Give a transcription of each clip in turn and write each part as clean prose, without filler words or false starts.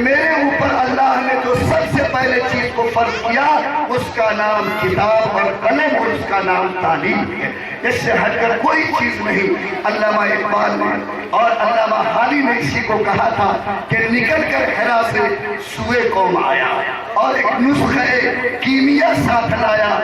میرے اوپر اللہ نے جو سب سے پہلے چیز کو فرض کیا اس کا نام کتاب اور قلم اور اس کا نام تعلیم ہے. اس سے ہٹ کر کوئی چیز نہیں. علامہ اقبال نے اور علامہ حالی نے اسی کو کہا تھا کہ نکل کر حرا سے سوئے قوم آیا اور ایک نسخہ کیمیا ساتھ لایا.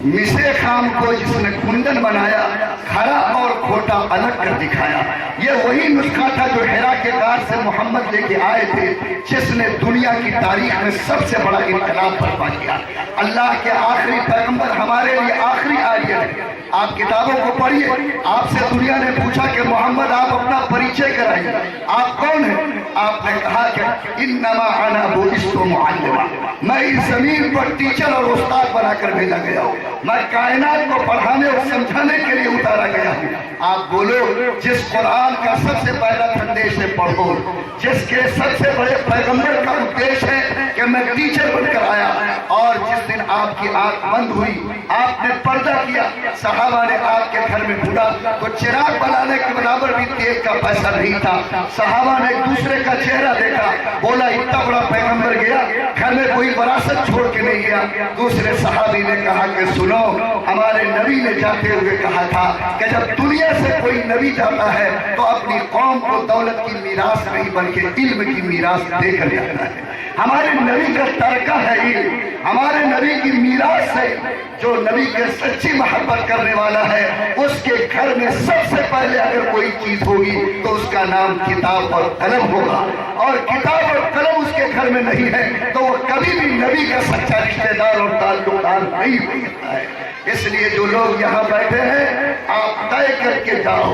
مسے خام کو جس نے کندن بنایا کھڑا اور کھوٹا الگ کر دکھایا. یہ وہی نسخہ تھا جو حرا کے غار سے محمد لے کے آئے تھے جس نے دنیا کی تاریخ میں سب سے بڑا انقلاب برپا کیا. اللہ کے آخری پیغمبر ہمارے لیے آخری آیت ہے. آپ کتابوں کو پڑھیے. آپ سے دنیا نے پوچھا کہ محمد آپ اپنا پریچے کرائیے, آپ کون ہیں؟ آپ نے کہا کہ انما انا بعثت معلما, میں اس زمین پر ٹیچر اور استاد بنا کر بھیجا گیا ہوں. میں کائنات کو پڑھانے اور سمجھانے کے لیے اتارا گیا ہوں. آپ بولو جس قرآن کا سب سے پہلا سندیش ہے پڑھو, جس کے سب سے بڑے پیغمبر کا ادیش ہے کہ میں ٹیچر بن کر آیا, اور جس دن آپ کی آنکھ بند ہوئی آپ نے پردہ کیا, صحابہ نے آپ کے گھر میں ڈھونڈا تو چراغ بلانے کے برابر بھی تیل کا پیسہ نہیں تھا. صحابہ نے ایک دوسرے کا چہرہ دیکھا, بولا اتنا بڑا پیغمبر گیا گھر میں کوئی وراثت چھوڑ کے نہیں گیا. دوسرے صحابی نے کہا کہ سنو, ہمارے نبی نے جاتے ہوئے کہا تھا کہ جب دنیا سے کوئی نبی جاتا ہے تو اپنی قوم کو دولت کی میراث نہیں بلکہ علم کی میراث دے کر جاتا ہے. ہمارے نبی کا ترکہ ہے علم, ہمارے نبی کی میراث ہے. جو نبی کے سچی محبت کرنے والا ہے اس کے گھر میں سب سے پہلے اگر کوئی چیز ہوگی تو اس کا نام کتاب اور قلم ہوگا, اور کتاب اور قلم اس کے گھر میں نہیں ہے تو وہ کبھی بھی نبی کا سچا رشتہ دار اور تعلق دار نہیں ہو سکتا ہے. اس لیے جو لوگ یہاں بیٹھے ہیں آپ طے کر کے جاؤ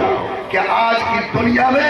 کہ آج کی دنیا میں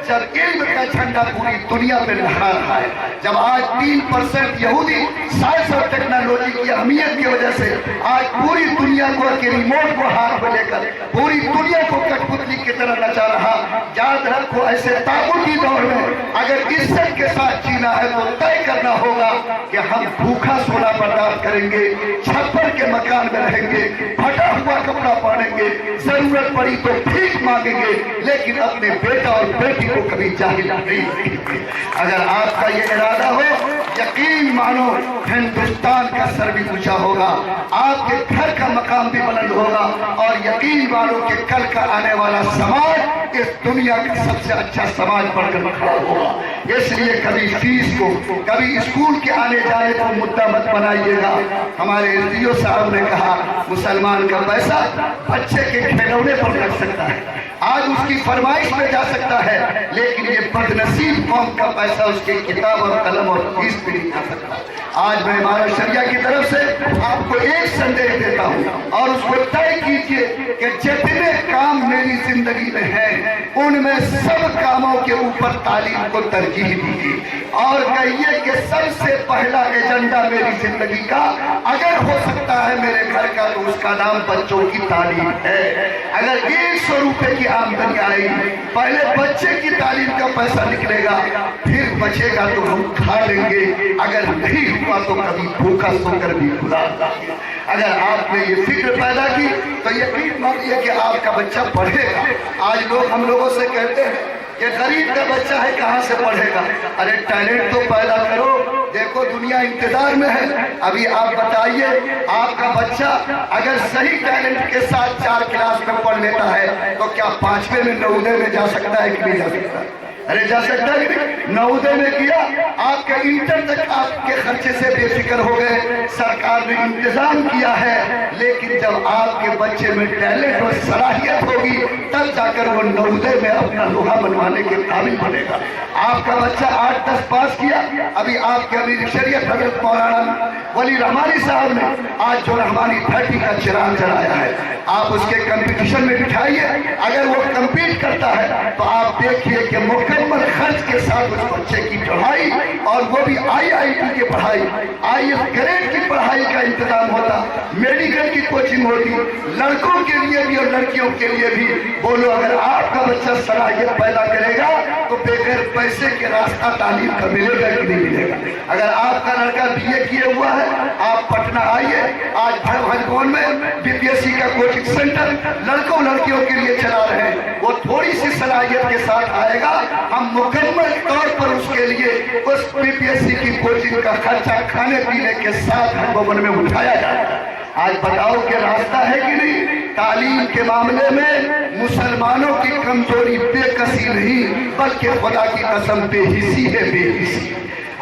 جب علم کا جھنڈا پوری دنیا میں لہرا رہا ہے, جب آج 3% یہودی سائنس اور ٹیکنالوجی کی اہمیت کی وجہ سے آج پوری دنیا کو کہ ریموٹ کو ہاتھ میں لے کر پوری دنیا کو کٹ پتلی کی طرح نچا رہا, یاد رکھو ایسے تابوتی دور میں اگر عزت کے ساتھ جینا ہے تو طے کرنا ہوگا کہ ہم بھوکا سونا برداشت کریں گے, چھپر کے مکان میں رہیں گے, پھٹا ہوا کپڑا پہنیں گے, ضرورت پڑی تو بھیک مانگیں گے, لیکن اپنے بیٹا اور بیٹی کو کبھی جاہل نہیں رکھیں گے. اگر آپ کا یہ ارادہ ہو یقین مانو ہندوستان کا سر بھی اونچا ہوگا, آپ کے گھر کا مقام بھی بلند ہوگا, اور یقین مانو کہ کل کا آنے والا سماج اس دنیا کا سب سے اچھا سماج بن کر کھڑا ہوگا. اس لیے کبھی فیس کو کبھی اسکول کے آنے جانے کو مدعا مت بنائیے گا. ہمارے ریو صاحب نے کہا مسلمان کا پیسہ بچے کے کھلونے پر لگ سکتا ہے, آج اس کی فرمائش میں جا سکتا ہے, لیکن یہ بدنصیب قوم کا پیسہ اس کی کتاب اور قلم اور فیس پہ نہیں جا سکتا. آج میں ہمارے شریعہ کی طرف سے آپ کو ایک سندیش دیتا ہوں اور اس کو طے کیجئے کہ جتنے کام میری زندگی میں ہیں ان میں سب کاموں کے اوپر تعلیم کو ترجیح دیجیے, اور کہیے کہ سب سے پہلا ایجنڈا میری زندگی کا اگر ہو سکتا ہے میرے گھر کا تو اس کا نام بچوں کی تعلیم ہے. اگر 100 روپے کی آمدنی آئے گی پہلے بچے کی تعلیم کا پیسہ نکلے گا, پھر بچے گا تو ہم کھا لیں گے, اگر نہیں ہوا تو کبھی بھوکا سو کر بھی گزارا. اگر آپ نے یہ فکر پیدا کی تو یقین مانیے کہ آپ کا بچہ پڑھے گا. آج لوگ ہم لوگوں سے کہتے ہیں کہ غریب کا بچہ ہے کہاں سے پڑھے گا, ارے ٹیلنٹ تو پیدا کرو, دیکھو دنیا انتظار میں ہے. ابھی آپ بتائیے آپ کا بچہ اگر صحیح ٹیلنٹ کے ساتھ 4 کلاس میں پڑھ لیتا ہے تو کیا 5ویں میں نوودے میں جا سکتا ہے کہ نہیں جا سکتا؟ ارے جا سکتا ہے کہ نہیں؟ نوودے میں کیا, آپ کا انٹر تک آپ کے خرچے سے بے فکر ہو گئے, سرکار نے انتظام کیا ہے, لیکن جب آپ کے بچے میں ٹیلنٹ اور صلاحیت ہوگی تب جا کر وہ نوودے میں اپنا لوہا بنوانے کے قابل بنے گا. آپ کا بچہ 8-10 پاس کیا, ابھی آپ کے امیر شریعت حضرت مولانا ولی رحمانی صاحب نے آج جو رحمانی 30 کا چراغ جلایا ہے, آپ اس کے کمپٹیشن میں بٹھائیے, اگر وہ کمپیٹ کرتا ہے تو آپ دیکھیے کہ مکمل خرچ کے ساتھ اس بچے کی پڑھائی, اور وہ بھی IIT کی پڑھائی, IS گریڈ کی پڑھائی کا انتظام ہوتا, میڈیکل کی کوچنگ ہوتی, لڑکوں کے لیے بھی اور لڑکیوں کے لیے بھی. بولو اگر آپ کا بچہ صلاحیت پیدا کرے گا تو بغیر پیسے کے راستہ تعلیم کا ملے گا کہ نہیں ملے گا؟ اگر آپ کا لڑکا BA کیے ہوا ہے، آپ پٹنہ آئیے، آج بھجگون میں BPSC کا کوچنگ سینٹر لڑکوں لڑکیوں کے لیے چلا رہے ہیں۔ وہ تھوڑی سی صلاحیت کے ساتھ آئے گا، ہم مکمل طور پر اس کے لیے اس BPSC کی کوچنگ کا خرچہ کھانے پینے کے ساتھ ہر بھون میں اٹھایا جائے گا۔ آج بتاؤ کہ راستہ ہے کہ نہیں؟ تعلیم کے معاملے میں مسلمانوں کی کمزوری بے کسی نہیں، بلکہ خدا کی قسم بے حسی ہے، بے حسی۔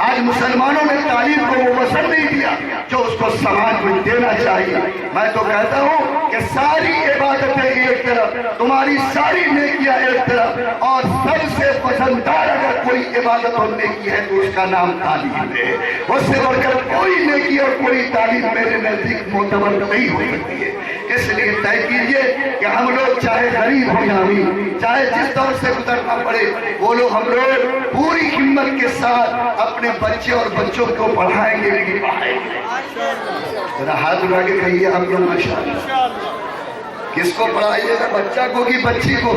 آج مسلمانوں نے تعلیم کو وہ وزن نہیں دیا جو اس کو سماج میں دینا چاہیے۔ میں تو کہتا ہوں کہ ساری عبادتیں ایک طرف، تمہاری ساری نیکیاں ایک طرف، اور سب سے وزندار اگر کوئی عبادت اور نیکی ہے تو اس کا نام تعلیم ہے۔ اس سے بڑھ کر کوئی نیکی اور کوئی تعلیم میرے نزدیک معتبر نہیں ہو سکتی ہے۔ اس لیے طے کیجئے کہ ہم لوگ چاہے غریب ہو یا امیر، چاہے جس دور سے گزرنا پڑے، وہ لوگ ہم لوگ پوری ہمت کے ساتھ اپنے بچے اور بچوں کو پڑھائیں گے، نہیں پڑھائیں گے۔ ذرا ہاتھ اٹھا کے کہیے ہم لوگ ماشاءاللہ۔ کس کو پڑھائیے گا، بچہ کو کہ بچی کو؟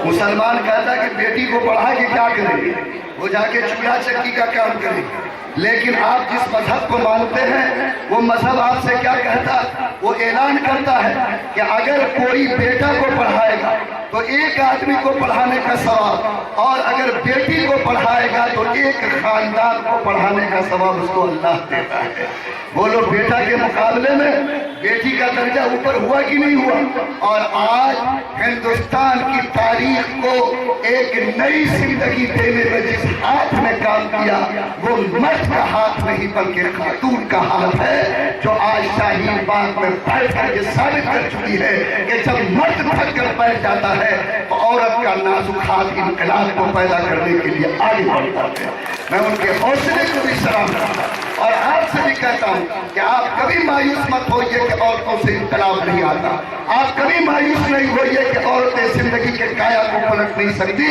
مسلمان کہتا ہے کہ بیٹی کو پڑھا کے کیا کریں گے، وہ جا کے چولہا چکی کا کام کریں گے۔ لیکن آپ جس مذہب کو مانتے ہیں وہ مذہب آپ سے کیا کہتا ہے؟ وہ اعلان کرتا ہے کہ اگر کوئی بیٹا کو پڑھائے گا تو ایک آدمی کو پڑھانے کا ثواب، اور اگر بیٹی کو پڑھائے گا تو ایک خاندان کو پڑھانے کا ثواب اس کو اللہ دیتا ہے۔ بولو بیٹا کے مقابلے میں بیٹی کا درجہ اوپر ہوا کہ نہیں ہوا؟ اور آج ہندوستان کی تاریخ کو ایک نئی زندگی دینے میں جس ہاتھ نے کام کیا وہ مرد کا ہاتھ نہیں بلکہ خاتون کا ہاتھ ہے، جو آج شاہین باغ میں بیٹھ کر یہ ثابت کر چکی ہے کہ جب مرد تھک کر بیٹھ جاتا ہے تو عورت کا نازک ہاتھ انقلاب کو پیدا کرنے کے لیے آگے بڑھتا ہے۔ میں ان کے حوصلے کو بھی سلام کرتا ہوں اور آپ سے بھی کہتا ہوں کہ آپ کبھی مایوس مت ہوئیے کہ عورتوں سے انقلاب نہیں آتا۔ آپ کبھی مایوس نہیں ہوئیے کہ عورتیں زندگی کے کایا کو پلٹ نہیں سکتی۔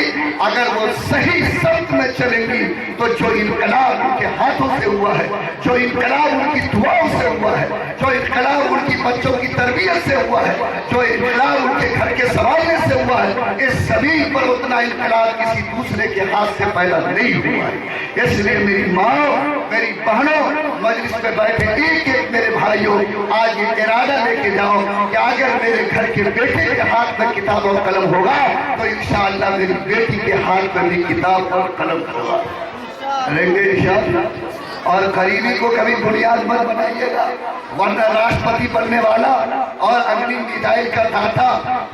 اگر وہ صحیح سمت میں چلیں گی تو جو انقلاب ان کے ہاتھوں سے ہوا ہے، جو انقلاب ان کی دعاؤں سے ہوا ہے، جو انقلاب ان کی بچوں کی تربیت سے ہوا ہے، جو انقلاب ان کے گھر کے سنبھالنے سے ہوا ہے، اس زمین پر اتنا انقلاب کسی دوسرے کے ہاتھ سے پیدا نہیں ہوا ہے۔ اس لیے میری ماں، میری بہنوں، مجلس میں بیٹھے ایک ایک میرے بھائیوں، آج یہ ارادہ لے کے جاؤ کہ اگر میرے گھر کے بیٹے کے ہاتھ میں کتاب اور قلم ہوگا تو انشاءاللہ میری بیٹی کے ہاتھ میں بھی کتاب اور قلم ہوگا۔ کریں گے انشاءاللہ۔ اور قریبی کو کبھی بنیاد مت بنائیے گا، ورنہ راشٹرپتی بننے والا اور اگلی میزائل کا داتا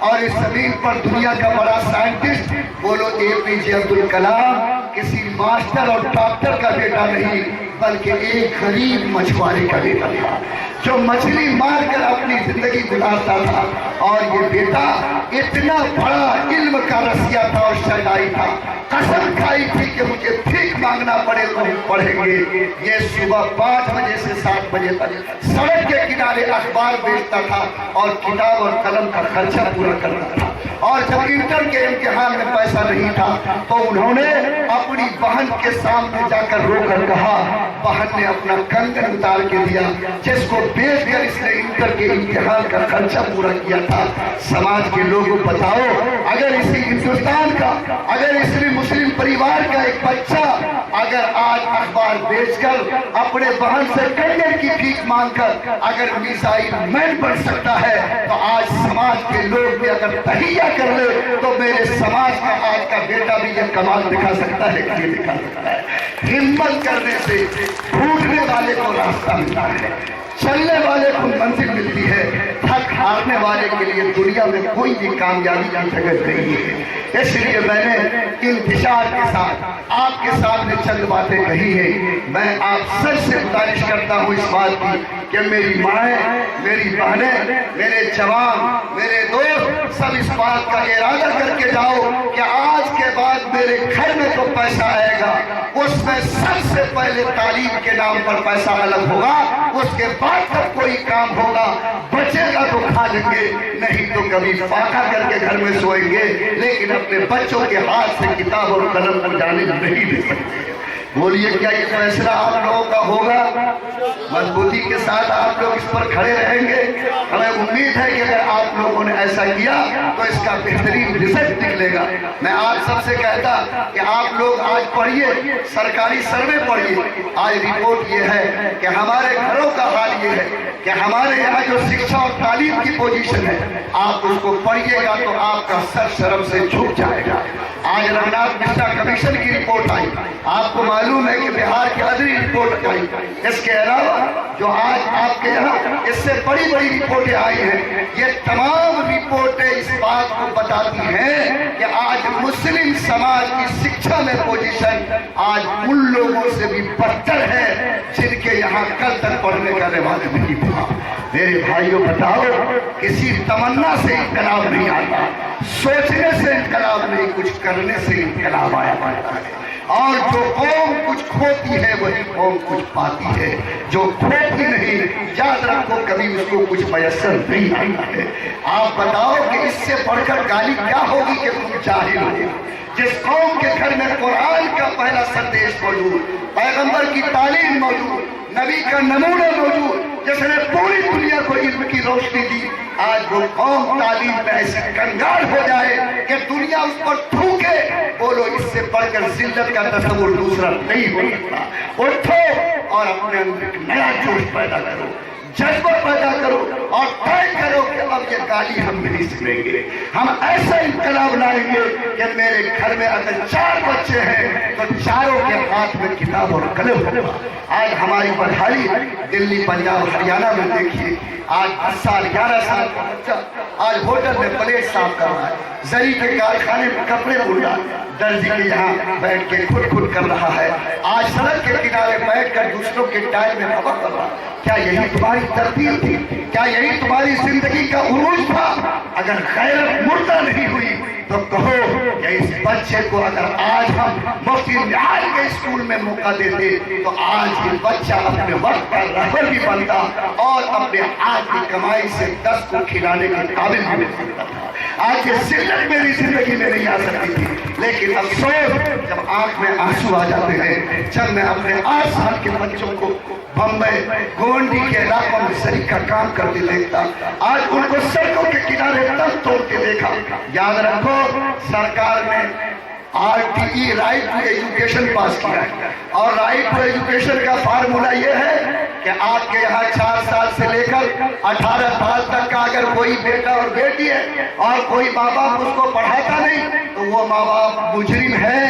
اور اس زمین پر دنیا کا بڑا سائنٹسٹ بولو APJ عبد الکلام کسی ماسٹر اور ڈاکٹر کا بیٹا نہیں بلکہ ایک غریب مچھوارے کا بیٹا تھا جو مچھلی مار کر اپنی زندگی گزارتا تھا۔ اور یہ بیٹا اتنا بڑا علم کا رسیا تھا اور شجاعی تھا، قسم کھائی تھی کہ مجھے بھیک مانگنا پڑے تو ہم پڑھیں گے۔ یہ صبح 5 بجے سے 7 بجے تک سڑک کے کنارے اخبار بیچتا تھا اور کتاب اور قلم کا خرچہ پورا کرتا تھا۔ اور جب انٹر کے امتحان میں پیسہ نہیں تھا تو انہوں نے اپنی بہن کے سامنے جا کر رو کر کہا، بہن نے اپنا کنگن اتار کے دیا جس کو بیچ کر اس نے انٹر کے امتحان کا خرچہ پورا کیا تھا۔ سماج کے لوگوں بتاؤ، اگر اسی ہندوستان کا، اگر اسی مسلم پریوار کا ایک بچہ اگر آج اخبار بیچ کر اپنے بہن سے کنگن کی بھیک مانگ کر اگر میزائل مین بن سکتا ہے تو آج سماج کے لوگ بھی اگر تہیہ کر لے تو میرے سماج کا آج کا بیٹا بھی یہ کمال دکھا سکتا ہے کہ دکھا سکتا ہے۔ ہمت کرنے سے ڈھونڈنے والے کو راستہ ملتا ہے، چلنے والے کو منزل ملتی ہے، تھک ہارنے والے کے لیے دنیا میں کوئی بھی کامیابی کی جگہ نہیں ہے۔ اس لیے میں نے انتشار کے ساتھ آپ کے سامنے چند باتیں کہی ہیں۔ میں آپ سب سے گزارش کرتا ہوں اس بات کی کہ میری مائیں، میری بہنیں، میرے جوان، میرے دوست سب اس بات کا ارادہ کر کے جاؤ کہ آج کے بعد میرے گھر میں تو پیسہ آئے گا، اس میں سب سے پہلے تعلیم کے نام پر پیسہ الگ ہوگا، اس کے بعد جب کوئی کام ہوگا بچے گا تو کھا لیں گے، نہیں تو کبھی فاقہ کر کے گھر میں سوئیں گے، لیکن اپنے بچوں کے ہاتھ سے کتاب اور قلم کو جانے نہیں دے سکتے۔ بولیے کیا یہ فیصلہ آپ لوگوں کا ہوگا؟ مضبوطی کے ساتھ آپ لوگ اس پر کھڑے رہیں گے؟ ہمیں امید ہے کہ اگر آپ آپ لوگوں نے ایسا کیا تو اس کا بہترین رزلٹ نکلے گا۔ میں آپ سب سے کہتا کہ آپ لوگ آج پڑھیے، سرکاری سروے پڑھیے۔ آج رپورٹ یہ ہے کہ ہمارے گھروں کا حال یہ ہے کہ ہمارے یہاں جو شکشا اور تعلیم کی پوزیشن ہے، آپ اس کو پڑھیے گا تو آپ کا سر شرم سے جھک جائے گا۔ آج رگھناتھ مشرا کمیشن کی رپورٹ آئی، آپ کو معلوم ہے کہ بہار کی ادری رپورٹ آئی۔ اس کے علاوہ جو آج آپ کے یہاں اس سے بڑی بڑی رپورٹیں آئی ہیں، یہ تمام رپورٹیں اس بات کو بتاتی ہیں کہ آج مسلم سماج کی شکشا میں پوزیشن آج ان لوگوں سے بھی بدتر ہے جن کے یہاں کل تک پڑھنے کا رواج نہیں تھا۔ میرے بھائیوں بتاؤ، کسی تمنا سے انقلاب نہیں آتا، سوچنے سے انقلاب نہیں، کچھ کرنے سے انقلاب آیا کرتا ہے۔ اور جو قوم کچھ کھوتی ہے وہی قوم کچھ پاتی ہے، جو کھوتی نہیں یاد رکھو کبھی اس کو کچھ میسر نہیں آتا ہے۔ آپ بتاؤ کہ اس سے بڑھ کر گالی کیا ہوگی کہ تم جاہل ہو؟ جس قوم کے گھر میں قرآن کا پہلا سندیش موجود، پیغمبر کی تعلیم موجود، نبی کا نمونہ موجود، جس نے پوری دنیا کو علم کی روشنی دی، آج وہ قوم تعلیم میں ایسی کنگال ہو جائے کہ دنیا اس پر تھوکے، بولو اس سے بڑھ کر ذلت کا تصور دوسرا نہیں ہو سکتا۔ اٹھو اور اپنے اندر ایک نیا جوش پیدا کرو، جذبہ پیدا کرو اور طے کرو کہ اب یہ گالی ہم نہیں سنیں گے۔ ہم ایسا انقلاب لائیں گے کہ میرے گھر میں اگر 4 بچے ہیں تو چاروں کے ہاتھ میں کتاب اور قلم ہوگا۔ آج ہماری بدحالی دلی، پنجاب، ہریانہ میں دیکھیے، آج 10 سال 11 سال کا بچہ آج ہوٹل میں پلیٹ صاف کر رہا ہے، زری کے کارخانے میں کپڑے بن رہا ہے، درزی کے یہاں بیٹھ کے خود کر رہا ہے، آج سڑک کے کنارے بیٹھ کر دوسروں کے ٹائر میں ہوا کر رہا ہے۔ کیا یہی تمہاری ترتیب تھی؟ کیا یہی تمہاری زندگی کا عروج تھا؟ اگر غیرت مردہ نہیں ہوئی تو کہو کہ اس بچے کو اگر آج ہم مفتی نیاز کے اسکول میں موقع دیتے تو آج یہ بچہ اپنے وقت کا رہبر بھی بنتا اور اپنے ہاتھ کی کمائی سے 10 کو کھلانے کے قابل بھی بن سکتا تھا۔ آج یہ ذلت میری زندگی میں نہیں آ سکتی تھی، لیکن افسوس جب آنکھ میں آنسو آ جاتے ہیں، جب میں اپنے 8 سال کے بچوں کو بمبئی گونڈی کے علاقوں میں سڑک کا کام کرتے دیکھتا، آج ان کو سڑکوں کے کنارے تن توڑتے دیکھا۔ یاد رکھو سرکار نے RTE رائٹ ٹو ایجوکیشن پاس کیا ہے، اور رائٹ ٹو ایجوکیشن کا فارمولا یہ ہے کہ آپ کے یہاں 4 سال سے لے کر 18 سال تک کا اگر کوئی بیٹا اور بیٹی ہے اور کوئی ماں باپ اس کو پڑھاتا نہیں تو وہ ماں باپ مجرم ہے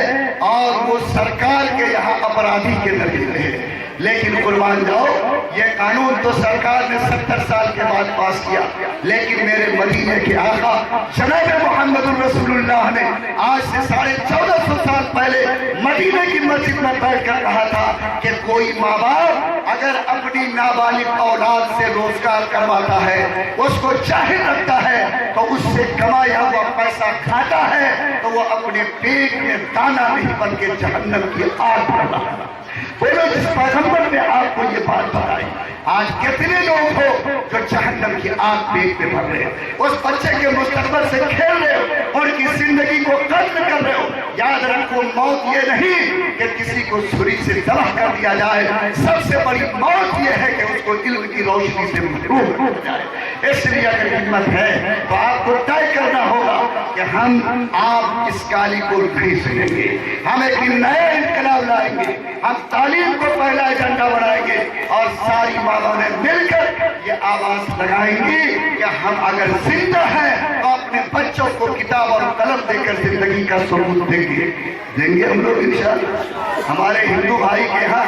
اور وہ سرکار کے یہاں اپرادھی کے درجے ہے۔ لیکن قربان جاؤ، یہ قانون تو سرکار نے 70 سال کے بعد پاس کیا، لیکن میرے مدینے کے آقا جناب محمد الرسول اللہ نے آج سے 1450 سال پہلے مدینے کی مسجد میں بیٹھ کر کہا تھا کہ کوئی ماں باپ اگر اپنی نابالغ اولاد سے روزگار کرواتا ہے، اس کو جاہل رکھتا ہے تو اس سے کمایا ہوا پیسہ کھاتا ہے تو وہ اپنے پیٹ میں دانہ نہیں بلکہ جہنم کی آگ بھر رہا ہے۔ بولو جس پیغمبر نے آپ کو یہ بات بتائی، آج کتنے لوگ ہو جو جہنم کی آگ پیٹ میں بھر رہے ہیں، اس بچے کے مستقبل سے کھیل رہے ہو، ان کی زندگی کو قتل کر رہے ہو۔ یاد رکھو موت یہ نہیں کہ کسی کو چھری سے ذبح کر دیا جائے، سب سے بڑی موت یہ ہے کہ اس کو علم کی روشنی سے محروم کر دیا جائے۔ اس لیے اگر ہمت ہے تو آپ کو طے کرنا ہوگا کہ ہم آپ اس گالی کو نہیں سنیں گے، ہم ایک نیا انقلاب لائیں گے، ہم تعلیم کو پہلا ایجنڈا بنائیں گے اور ساری ماں نے مل کر یہ آواز لگائیں گی کہ ہم اگر زندہ ہیں تو اپنے بچوں کو کتاب اور قلم دے کر زندگی کا ثبوت دیں گے ہم لوگ انشاءاللہ۔ ہمارے ہندو بھائی کے ہاں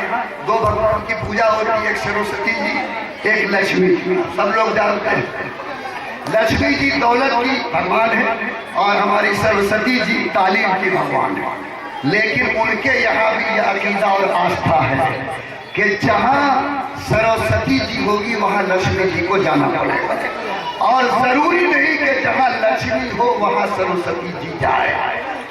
2 بھگوان کی پوجا ہوتی ہے، ایک سرسوتی جی، ایک لکشمی جی۔ سب لوگ جانتے ہیں لکشمی جی دولت کی بھگوان ہے اور ہماری سرسوتی جی تعلیم کی بھگوان ہے، لیکن ان کے یہاں بھی یہ عقیدہ اور آستھا ہے کہ جہاں سرسوتی جی ہوگی وہاں لکشمی جی کو جانا پڑے گا، اور ضروری نہیں کہ جہاں لکشمی ہو وہاں سرسوتی جی جائے۔